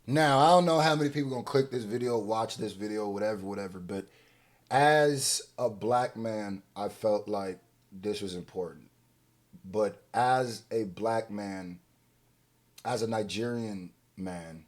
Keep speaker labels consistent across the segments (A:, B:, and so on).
A: Now, I don't know how many people gonna click this video, watch this video, whatever, but as a black man, I felt like this was important. But as a black man, as a Nigerian man,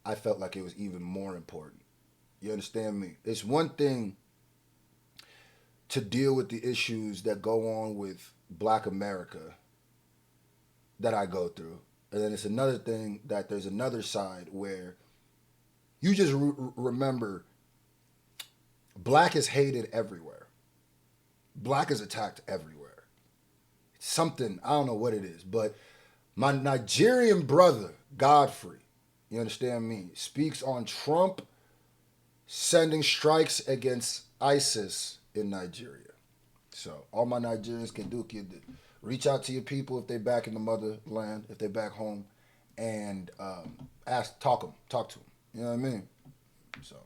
A: I felt like it was even more important. You understand me? It's one thing to deal with the issues that go on with black America that I go through. And then it's another thing that there's another side where you just remember black is hated everywhere. Black is attacked everywhere. It's something, I don't know what it is, but my Nigerian brother, Godfrey, you understand me, speaks on Trump sending strikes against ISIS in Nigeria. So all my Nigerians can do, reach out to your people if they back in the motherland, if they back home, and talk to them. You know what I mean? So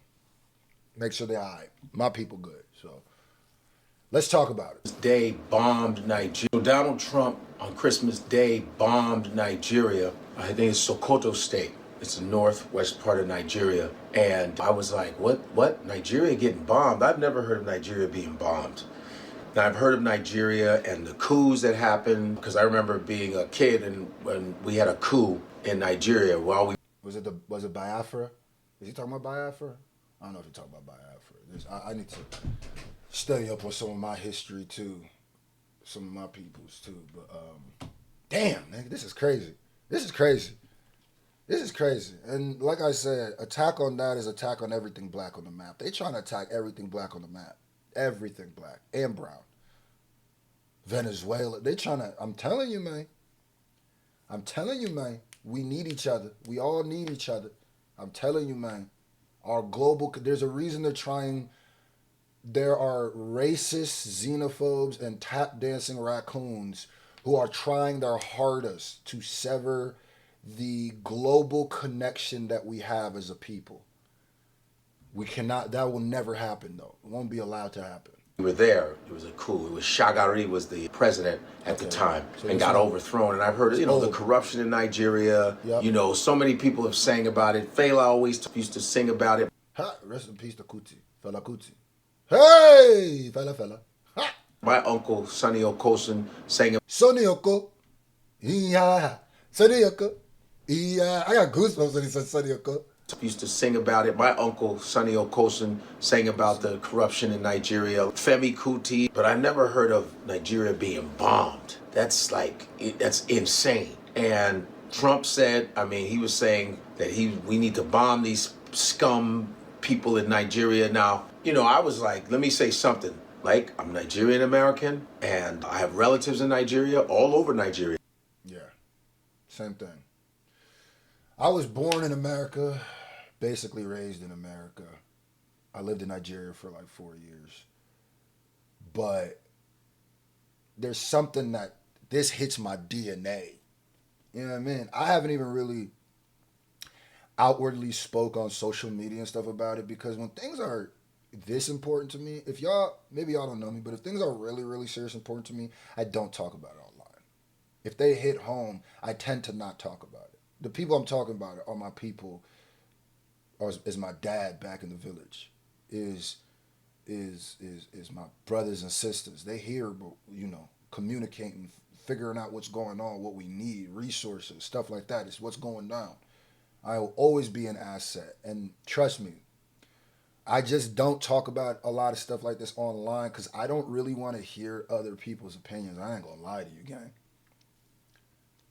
A: make sure they're all right. My people good. So let's talk about it.
B: Day bombed Nigeria. Donald Trump on Christmas Day bombed Nigeria. I think it's Sokoto State. It's the northwest part of Nigeria. And I was like, what? Nigeria getting bombed? I've never heard of Nigeria being bombed. Now, I've heard of Nigeria and the coups that happened, because I remember being a kid and when we had a coup in Nigeria while we...
A: Was it Biafra? Is he talking about Biafra? I don't know if he's talking about Biafra. I need to study up on some of my history too, some of my peoples too. But damn, nigga, this is crazy. This is crazy. This is crazy. And like I said, attack on that is attack on everything black on the map. They trying to attack everything black on the map. Everything black and brown. Venezuela. They trying to, I'm telling you, man. I'm telling you, man. We need each other. We all need each other. I'm telling you, man. Our global, there's a reason they're trying, there are racist xenophobes and tap dancing raccoons who are trying their hardest to sever the global connection that we have as a people. We cannot, that will never happen though. It won't be allowed to happen.
B: We were there. It was a coup. It was Shagari was the president at the time
A: So
B: and got overthrown. And I've heard, the corruption in Nigeria. Yep. So many people have sang about it. Fela always used to sing about it.
A: Ha! Rest in peace to Kuti. Fela Kuti. Hey! Fela. Ha!
B: My uncle, Sonny Okosun, sang...
A: Sonny Oko. Yeah. Sonny Oko. Yeah. I got goosebumps when he said Sonny Oko.
B: Used to sing about it. My uncle, Sonny Okosun, sang about the corruption in Nigeria. Femi Kuti. But I never heard of Nigeria being bombed. That's insane. And Trump said, he was saying that we need to bomb these scum people in Nigeria. Now, I was like, let me say something. Like, I'm Nigerian American, and I have relatives in Nigeria, all over Nigeria.
A: Yeah, same thing. I was born in America, basically raised in America. I lived in Nigeria for like 4 years. But there's something that this hits my DNA. You know what I mean? I haven't even really outwardly spoke on social media and stuff about it because when things are this important to me, maybe y'all don't know me, but if things are really, really serious important to me, I don't talk about it online. If they hit home, I tend to not talk about it. The people I'm talking about are my people, is my dad back in the village, is my brothers and sisters. They here, communicating, figuring out what's going on, what we need, resources, stuff like that. It's what's going down. I will always be an asset. And trust me, I just don't talk about a lot of stuff like this online because I don't really want to hear other people's opinions. I ain't gonna lie to you, gang.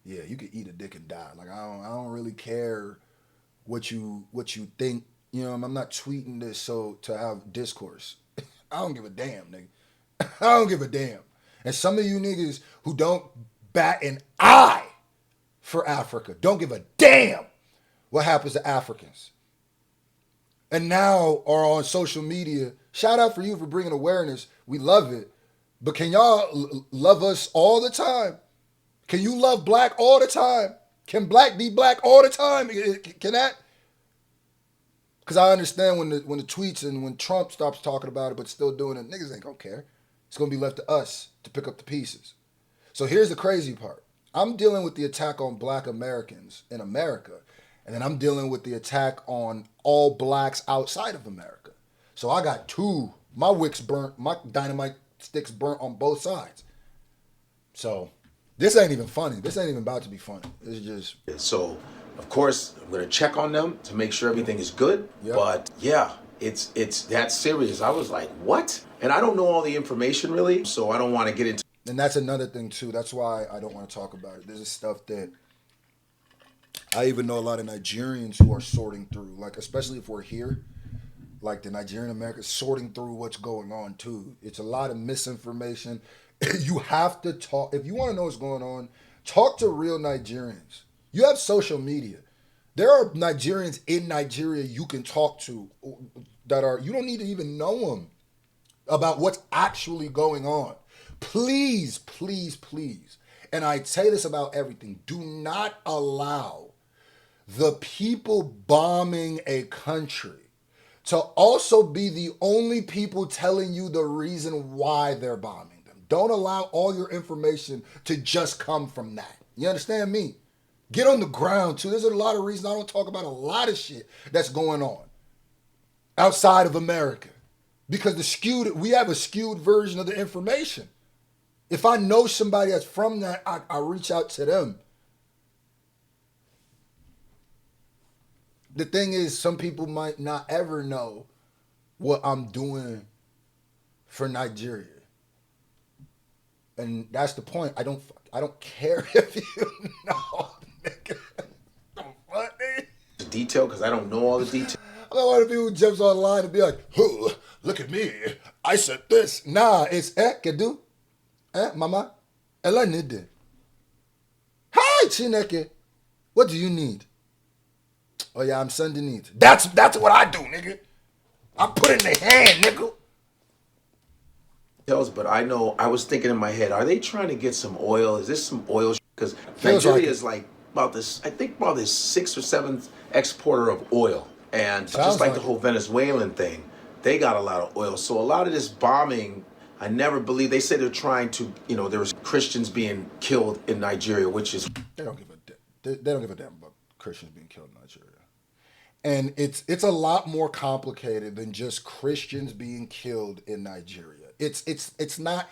A: Yeah, you could eat a dick and die. Like I don't really care what you think. I'm not tweeting this so to have discourse. I don't give a damn, nigga. I don't give a damn. And some of you niggas who don't bat an eye for Africa don't give a damn what happens to Africans. And now are on social media. Shout out for you for bringing awareness. We love it. But can y'all love us all the time? Can you love black all the time? Can black be black all the time? Can that? Because I understand when the tweets and when Trump stops talking about it but still doing it, niggas ain't gonna care. It's gonna be left to us to pick up the pieces. So here's the crazy part. I'm dealing with the attack on black Americans in America. And then I'm dealing with the attack on all blacks outside of America. So I got my wicks burnt, my dynamite sticks burnt on both sides. So this ain't even funny. This ain't even about to be funny. It's just.
B: So, of course, I'm gonna check on them to make sure everything is good.
A: Yep.
B: But yeah, it's that serious. I was like, what? And I don't know all the information really, so I don't want to get into.
A: And that's another thing too. That's why I don't want to talk about it. There's stuff that I even know a lot of Nigerians who are sorting through, like especially if we're here, like the Nigerian Americans sorting through what's going on too. It's a lot of misinformation. You have to talk if you want to know what's going on. Talk to real Nigerians. You have social media. There are Nigerians in Nigeria you can talk to that are you don't need to even know them about what's actually going on. Please, please, please. And I say this about everything. Do not allow the people bombing a country to also be the only people telling you the reason why they're bombing them. Don't allow all your information to just come from that. You understand me? Get on the ground too. There's a lot of reasons I don't talk about a lot of shit that's going on outside of America. Because we have a skewed version of the information. If I know somebody that's from that, I reach out to them. The thing is, some people might not ever know what I'm doing for Nigeria. And that's the point. I don't care if you know, nigga. What, nigga?
B: The detail because I don't know all the details.
A: I don't want people who jumps online and be like, oh, look at me. I said this. Nah, it's kedu. Mama. Ela nide. Hi, Chineke. What do you need? Oh yeah, I'm sending it. That's what I do, nigga. I put it in the hand, nigga.
B: But I know I was thinking in my head, are they trying to get some oil? Is this some oil? Because Nigeria is like about this, I think about this 6th or 7th exporter of oil. And just like the whole Venezuelan thing, they got a lot of oil. So a lot of this bombing, I never believe, they say they're trying to, there was Christians being killed in Nigeria, which is.
A: They don't give a they don't give a damn about Christians being killed in Nigeria. And it's a lot more complicated than just Christians being killed in Nigeria. It's not.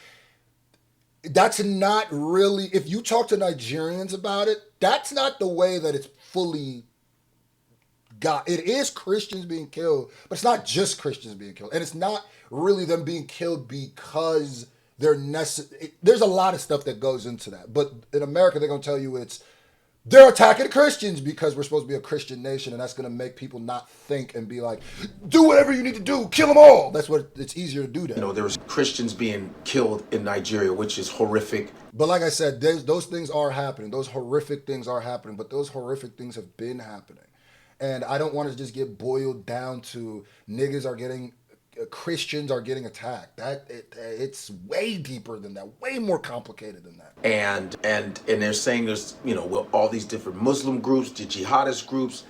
A: That's not really. If you talk to Nigerians about it, that's not the way that it's fully got. It is Christians being killed, but it's not just Christians being killed, and it's not really them being killed because they're necessary. There's a lot of stuff that goes into that, but in America, they're gonna tell you they're attacking Christians because we're supposed to be a Christian nation, and that's going to make people not think and be like, do whatever you need to do, kill them all. That's what it's easier to do that.
B: There was Christians being killed in Nigeria, which is horrific.
A: But like I said, those things are happening. Those horrific things are happening, but those horrific things have been happening. And I don't want to just get boiled down to Christians are getting attacked. It's way deeper than that, way more complicated than that.
B: And they're saying there's all these different Muslim groups, the jihadist groups,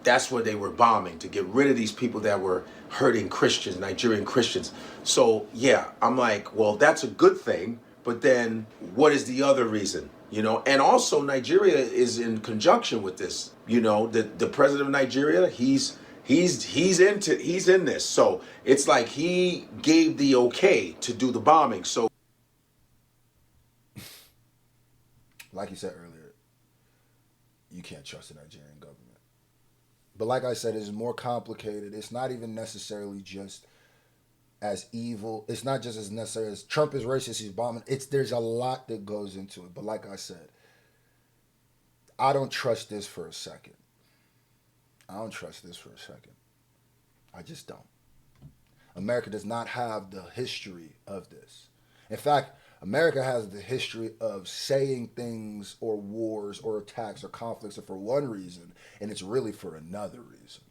B: that's where they were bombing to get rid of these people that were hurting Christians, Nigerian Christians. So yeah, I'm like, well, that's a good thing, but then what is the other reason? And also Nigeria is in conjunction with this. The president of Nigeria, he's in this. So it's like he gave the okay to do the bombing. So
A: like you said earlier, you can't trust the Nigerian government. But like I said, it's more complicated. It's not even necessarily just as evil. It's not just as necessary as Trump is racist, he's bombing. There's a lot that goes into it. But like I said, I don't trust this for a second. I just don't. America does not have the history of this. In fact, America has the history of saying things or wars or attacks or conflicts are for one reason, and it's really for another reason.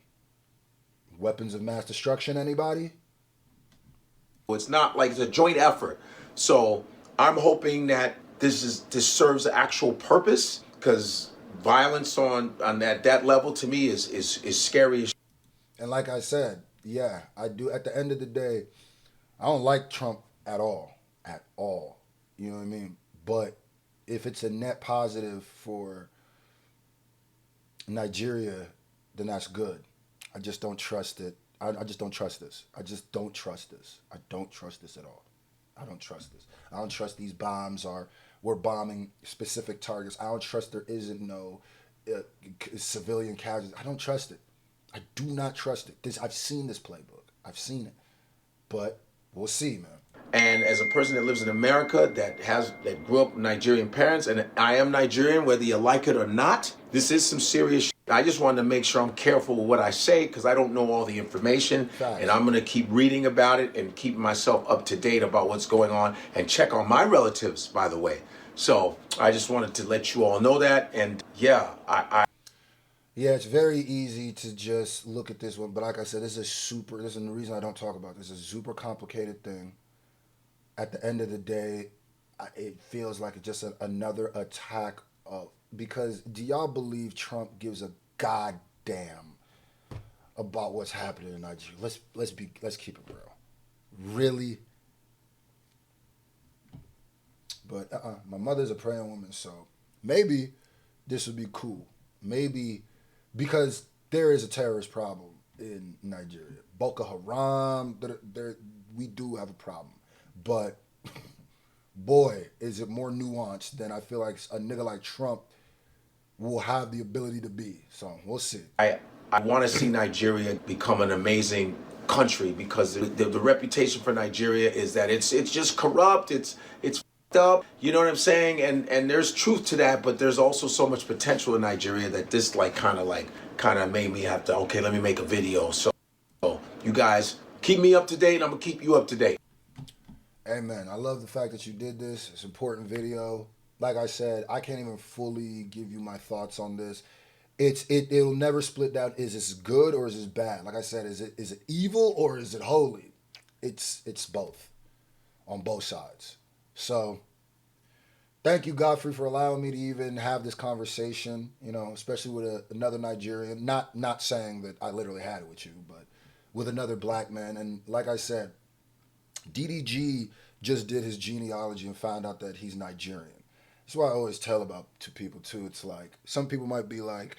A: Weapons of mass destruction, anybody?
B: It's not like it's a joint effort. So I'm hoping that this serves an actual purpose, because violence on that level to me is scary.
A: And like I said, yeah, I do. At the end of the day, I don't like Trump at all. At all. You know what I mean? But if it's a net positive for Nigeria, then that's good. I just don't trust it. I just don't trust this. I just don't trust this. I don't trust this at all. I don't trust this. I don't trust these bombs are we're bombing specific targets. I don't trust there isn't no civilian casualties. I don't trust it. I do not trust it. I've seen this playbook. I've seen it, but we'll see, man.
B: And as a person that lives in America that grew up with Nigerian parents, and I am Nigerian, whether you like it or not, this is some serious shit. I just wanted to make sure I'm careful with what I say because I don't know all the information.
A: Facts.
B: And I'm going to keep reading about it and keep myself up to date about what's going on and check on my relatives, by the way. So I just wanted to let you all know that. And yeah,
A: Yeah, it's very easy to just look at this one, but like I said, this is the reason I don't talk about this. It's a super complicated thing. At the end of the day, it feels like it's just another attack of because do y'all believe Trump gives a goddamn about what's happening in Nigeria? Let's keep it real. Really? But my mother's a praying woman, so maybe this would be cool. Maybe because there is a terrorist problem in Nigeria. Boko Haram, we do have a problem. But boy, is it more nuanced than I feel like a nigga like Trump will have the ability to be. So we'll see.
B: I want to see Nigeria become an amazing country because the reputation for Nigeria is that it's just corrupt. It's f***ed up. You know what I'm saying? And there's truth to that, but there's also so much potential in Nigeria that this kind of made me have to let me make a video. So you guys keep me up to date. I'm gonna keep you up to date.
A: Hey man, I love the fact that you did this. It's an important video. Like I said, I can't even fully give you my thoughts on this. It'll never split down. Is this good or is this bad? Like I said, is it evil or is it holy? It's both on both sides. So thank you, Godfrey, for allowing me to even have this conversation. You know, especially with another Nigerian. Not saying that I literally had it with you, but with another black man. And like I said, DDG just did his genealogy and found out that he's Nigerian. That's why I always tell about to people too. It's like some people might be like,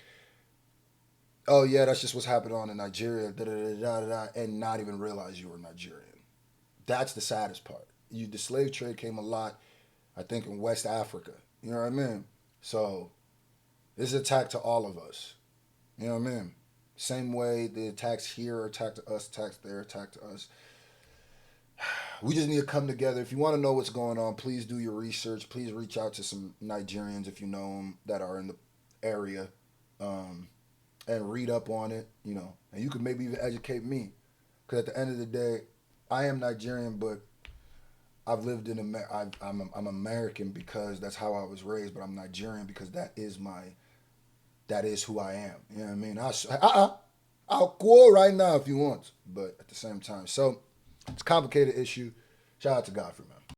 A: "Oh yeah, that's just what's happening on in Nigeria," da, da, da, da, da, da, and not even realize you were Nigerian. That's the saddest part. The slave trade came a lot, I think, in West Africa. You know what I mean? So this is an attack to all of us. You know what I mean? Same way the attacks here are attack to us, attacks there, attack to us. We just need to come together. If you want to know what's going on, please do your research. Please reach out to some Nigerians if you know them that are in the area, and read up on it. You know, and you can maybe even educate me, because at the end of the day, I am Nigerian, but I've lived in America. I'm American because that's how I was raised, but I'm Nigerian because that is who I am. You know what I mean? I'll quote right now if you want, but at the same time, so. It's a complicated issue. Shout out to Godfrey, man.